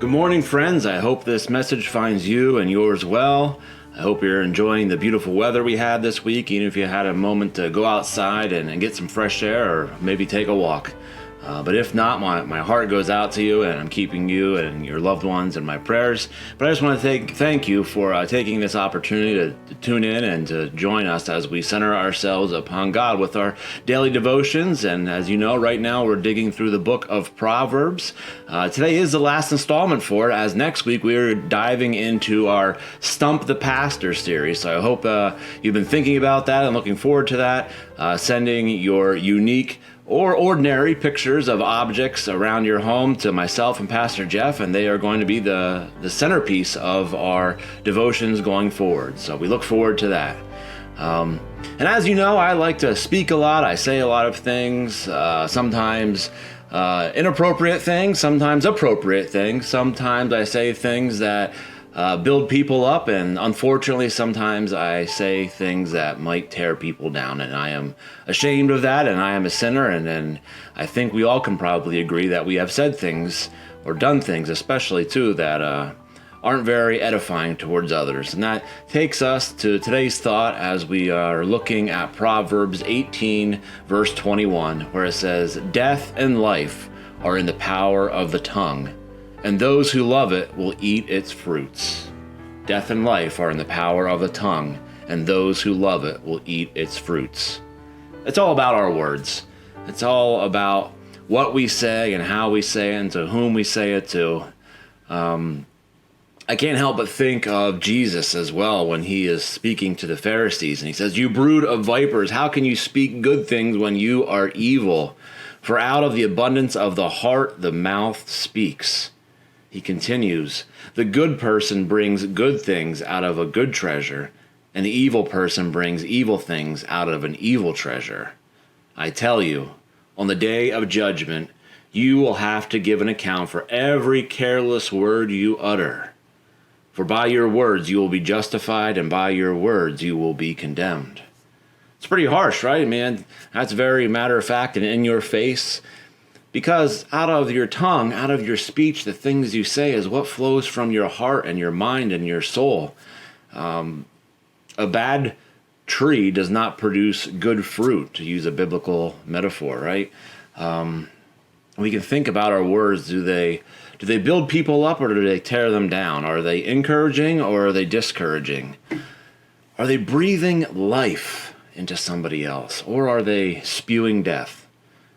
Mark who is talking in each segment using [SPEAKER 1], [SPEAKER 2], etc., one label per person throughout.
[SPEAKER 1] Good morning, friends. I hope this message finds you and yours well. I hope you're enjoying the beautiful weather we had this week, even if you had a moment to go outside and get some fresh air or maybe take a walk. But if not, my heart goes out to you, and I'm keeping you and your loved ones in my prayers. But I just want to thank you for taking this opportunity to tune in and to join us as we center ourselves upon God with our daily devotions. And as you know, right now we're digging through the book of Proverbs. Today is the last installment for it, as next week we're diving into our Stump the Pastor series. So I hope you've been thinking about that and looking forward to that, sending your unique or ordinary pictures of objects around your home to myself and Pastor Jeff, and they are going to be the centerpiece of our devotions going forward. So we look forward to that. And as you know, I like to speak a lot. I say a lot of things, sometimes inappropriate things, sometimes appropriate things. Sometimes I say things that build people up, and unfortunately sometimes I say things that might tear people down, and I am ashamed of that, and I am a sinner, and I think we all can probably agree that we have said things or done things, especially too, that aren't very edifying towards others. And that takes us to today's thought as we are looking at Proverbs 18 verse 21, where it says, "Death and life are in the power of the tongue, and those who love it will eat its fruits." Death and life are in the power of the tongue, and those who love it will eat its fruits. It's all about our words. It's all about what we say and how we say it and to whom we say it to. I can't help but think of Jesus as well when he is speaking to the Pharisees, and he says, "You brood of vipers, how can you speak good things when you are evil? For out of the abundance of the heart the mouth speaks." He continues, "The good person brings good things out of a good treasure, and the evil person brings evil things out of an evil treasure. I tell you, on the day of judgment, you will have to give an account for every careless word you utter. For by your words you will be justified, and by your words you will be condemned." It's pretty harsh, right, man? That's very matter of fact and in your face. Because out of your tongue, out of your speech, the things you say is what flows from your heart and your mind and your soul. A bad tree does not produce good fruit, to use a biblical metaphor, right? We can think about our words. Do they build people up, or do they tear them down? Are they encouraging, or are they discouraging? Are they breathing life into somebody else, or are they spewing death?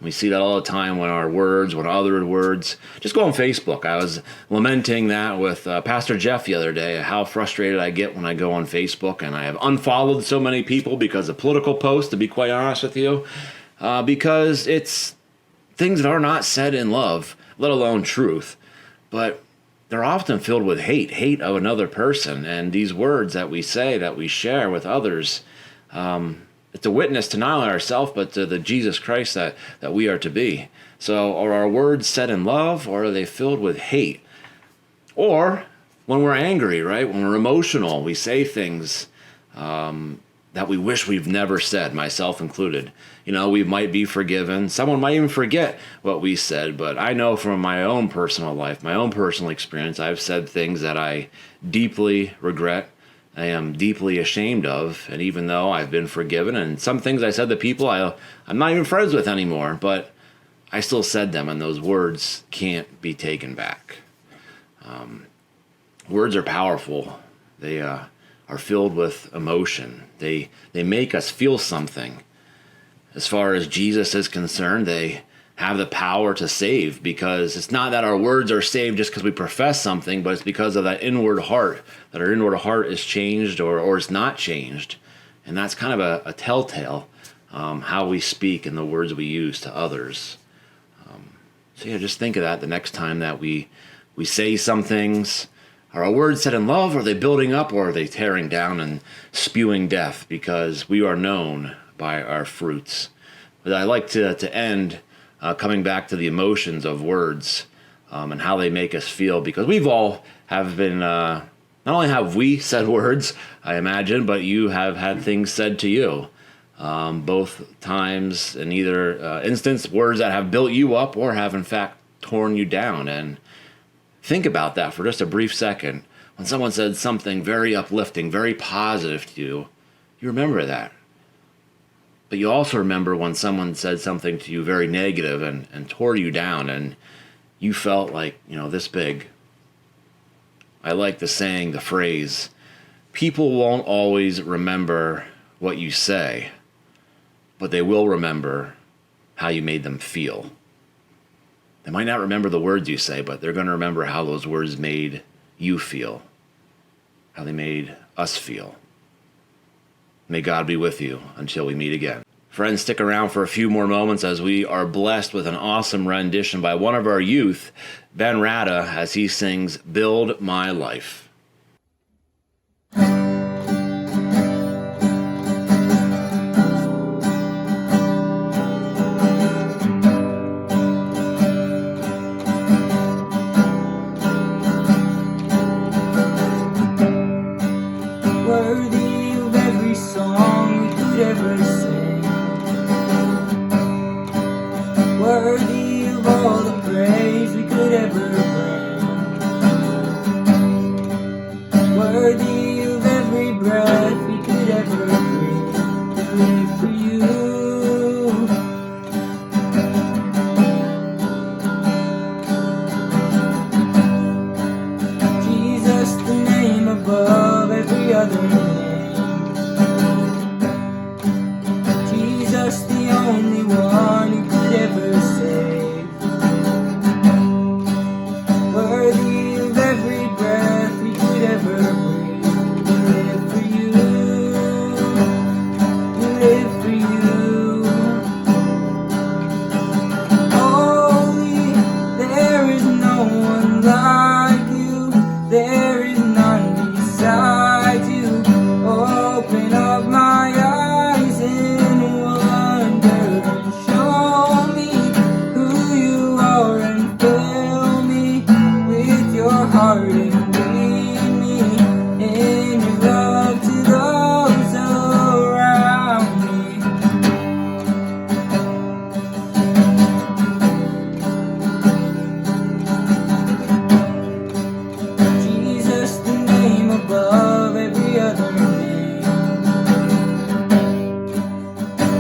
[SPEAKER 1] We see that all the time when our words, when other words, just go on Facebook. I was lamenting that with Pastor Jeff the other day, how frustrated I get when I go on Facebook, and I have unfollowed so many people because of political posts, to be quite honest with you, because it's things that are not said in love, let alone truth, but they're often filled with hate of another person. And these words that we say, that we share with others, it's a witness to not only ourselves, but to the Jesus Christ that we are to be. So are our words said in love, or are they filled with hate? Or when we're angry, right? When we're emotional, we say things that we wish we've never said, myself included. You know, we might be forgiven. Someone might even forget what we said, but I know from my own personal life, my own personal experience, I've said things that I deeply regret, I am deeply ashamed of, and even though I've been forgiven, and some things I said to people I'm not even friends with anymore, but I still said them, and those words can't be taken back. Words are powerful. They are filled with emotion. They make us feel something. As far as Jesus is concerned, they have the power to save, because it's not that our words are saved just because we profess something, but it's because of that inward heart, that our inward heart is changed or is not changed. And that's kind of a telltale, how we speak and the words we use to others. So just think of that the next time that we say some things. Are our words said in love? Are they building up, or are they tearing down and spewing death? Because we are known by our fruits. But I like to end coming back to the emotions of words and how they make us feel, because we've all have been, not only have we said words, I imagine, but you have had things said to you. Both times, in either instance, words that have built you up or have in fact torn you down. And Think about that for just a brief second. When someone said something very uplifting, very positive to you, you remember that. But you also remember when someone said something to you very negative and tore you down, and you felt like, this big. I like the phrase, people won't always remember what you say, but they will remember how you made them feel. They might not remember the words you say, but they're going to remember how those words made you feel, how they made us feel. May God be with you until we meet again. Friends, stick around for a few more moments as we are blessed with an awesome rendition by one of our youth, Ben Rada, as he sings Build My Life.
[SPEAKER 2] Worthy of every song we could ever sing, worthy of all the praise we could ever bring, worthy of every breath we could ever breathe. We live for you. Jesus, the name above every other name. Jesus, the only one who could ever save. Worthy of every breath we could ever breathe. We live for you. We live for you. Holy, there is no one like you. There is none beside you. Open up my eyes in wonder and show me who you are, and fill me with your heart and lead me in your love to those around me. Jesus, the name above every other name.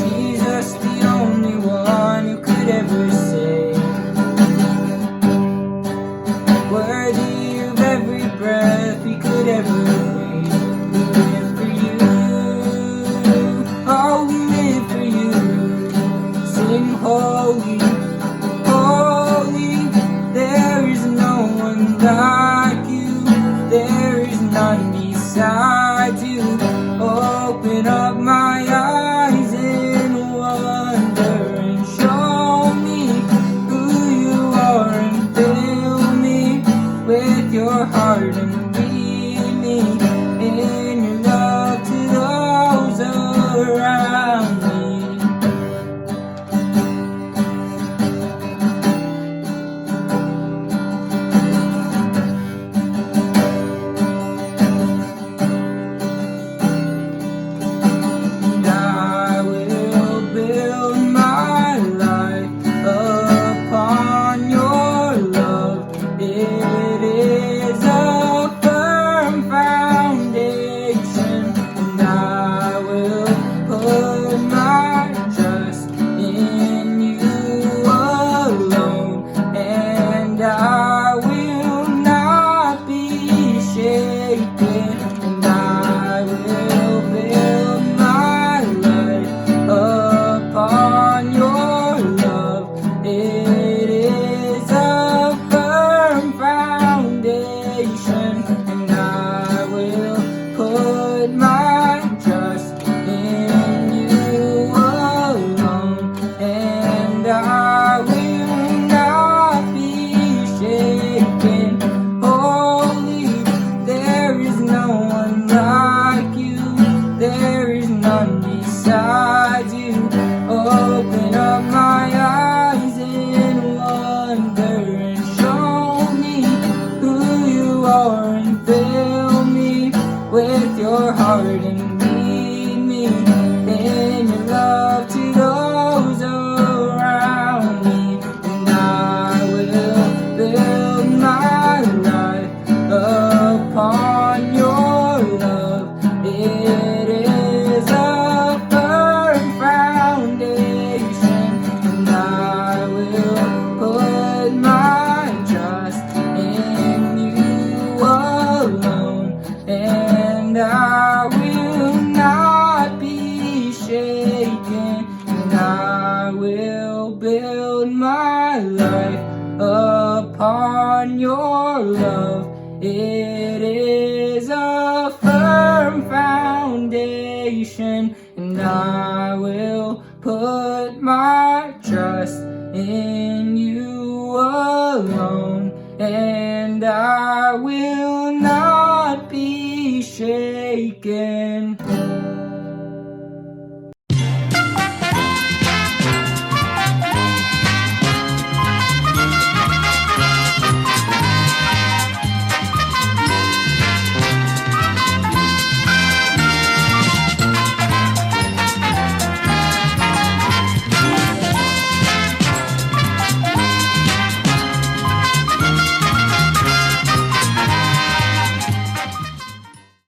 [SPEAKER 2] Jesus, the only one who could ever save. Worthy of every breath we could ever breathe. We live for you. Oh, we live for you. Sing holy, holy. There is no one like you. There is none beside you. Open up my eyes in wonder and show me who you are, and fill me with your heart and lead me in your love to those around me. And I will build my life upon your love. It is a firm foundation, and I will put my trust in you alone, and I will not be shaken, and I will build my life upon your love. It is a firm foundation, and I will put my trust in you alone, and I will not be shaken. Holy, there is no one like you. There is none beside you. Open up my eyes in wonder and show me who you are, and fill me with your heart and lead me in your love to those around me. And I will build my and I will not be shaken, and I will build my life upon your love. It is a firm foundation, and I will put my trust in you alone, and I will not be shaken.